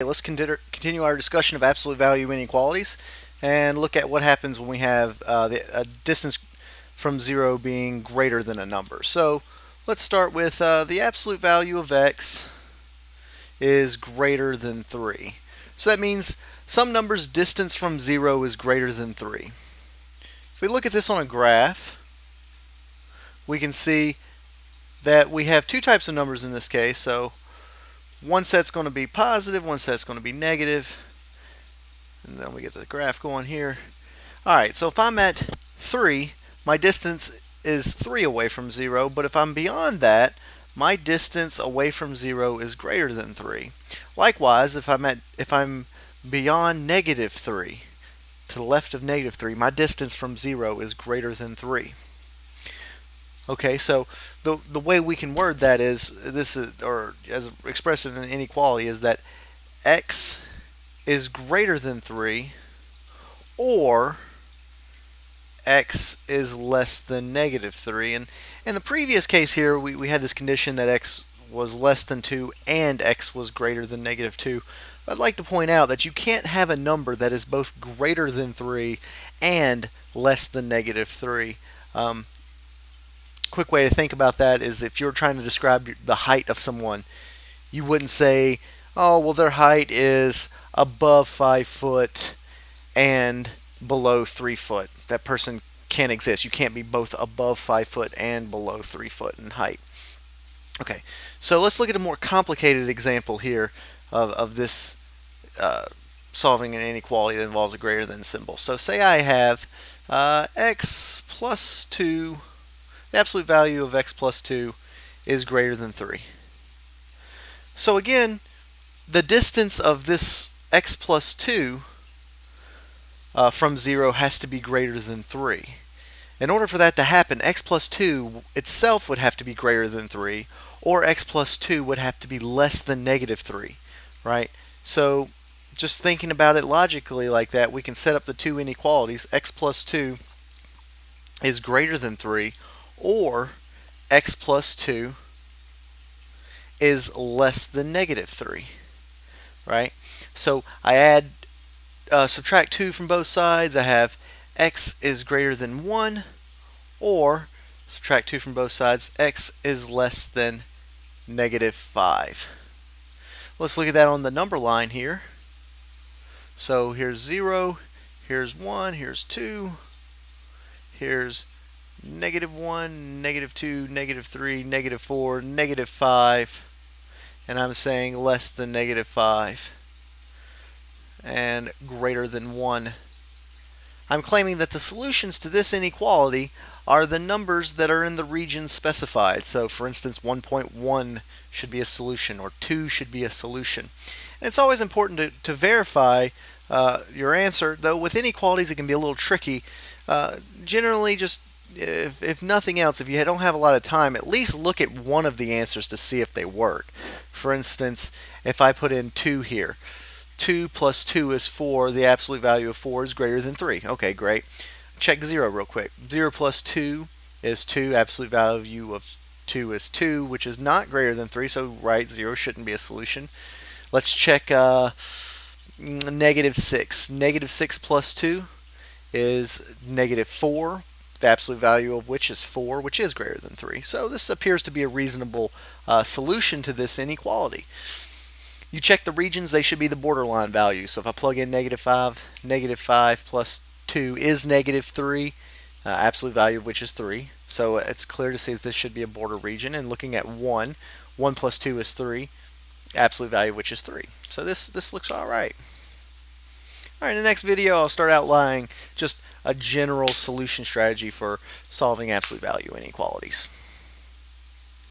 Let's continue our discussion of absolute value inequalities and look at what happens when we have a distance from 0 being greater than a number. So let's start with the absolute value of x is greater than 3. So that means some number's distance from 0 is greater than 3. If we look at this on a graph, we can see that we have two types of numbers in this case. So one set's going to be positive, one set's going to be negative. And then we get the graph going here. Alright, so if I'm at 3, my distance is 3 away from 0, but if I'm beyond that, my distance away from 0 is greater than 3. Likewise, if I'm beyond negative 3, to the left of negative 3, my distance from 0 is greater than 3. Okay, so the way we can word that is or as expressed in an inequality, is that x is greater than 3 or x is less than negative 3. And in the previous case here, we had this condition that x was less than 2 and x was greater than negative 2. I'd like to point out that you can't have a number that is both greater than 3 and less than negative 3. Quick way to think about that is if you're trying to describe the height of someone, you wouldn't say, oh, well, their height is above 5 foot and below 3 foot. That person can't exist. You can't be both above 5 foot and below 3 foot in height. Okay, so let's look at a more complicated example here of this solving an inequality that involves a greater than symbol. So say I have x plus 2. The absolute value of x plus 2 is greater than 3. So again, the distance of this x plus 2 from 0 has to be greater than 3. In order for that to happen, x plus 2 itself would have to be greater than 3, or x plus 2 would have to be less than negative 3, right? So just thinking about it logically like that, we can set up the two inequalities. X plus 2 is greater than 3, or x plus 2 is less than negative 3, right? So I subtract 2 from both sides. I have x is greater than 1, or subtract 2 from both sides, x is less than negative 5. Let's look at that on the number line here. So here's 0, here's 1, here's 2, here's negative 1, negative 2, negative 3, negative 4, negative 5, and I'm saying less than negative 5 and greater than 1. I'm claiming that the solutions to this inequality are the numbers that are in the region specified. So for instance, 1.1 should be a solution, or 2 should be a solution. And it's always important to verify your answer, though with inequalities it can be a little tricky. Generally, just if nothing else, if you don't have a lot of time, at least look at one of the answers to see if they work. For instance, if I put in 2 here, 2 plus 2 is 4, the absolute value of 4 is greater than 3. Okay, great. Check 0 real quick. 0 plus 2 is 2, absolute value of 2 is 2, which is not greater than 3, so right, 0 shouldn't be a solution. Let's check negative 6. Negative 6 plus 2 is negative 4, the absolute value of which is 4, which is greater than 3. So this appears to be a reasonable solution to this inequality. You check the regions, they should be the borderline values. So if I plug in negative 5 plus 2 is negative 3, absolute value of which is 3. So it's clear to see that this should be a border region. And looking at 1 plus 2 is 3, absolute value of which is 3. So this looks all right. All right, in the next video, I'll start outlining just a general solution strategy for solving absolute value inequalities.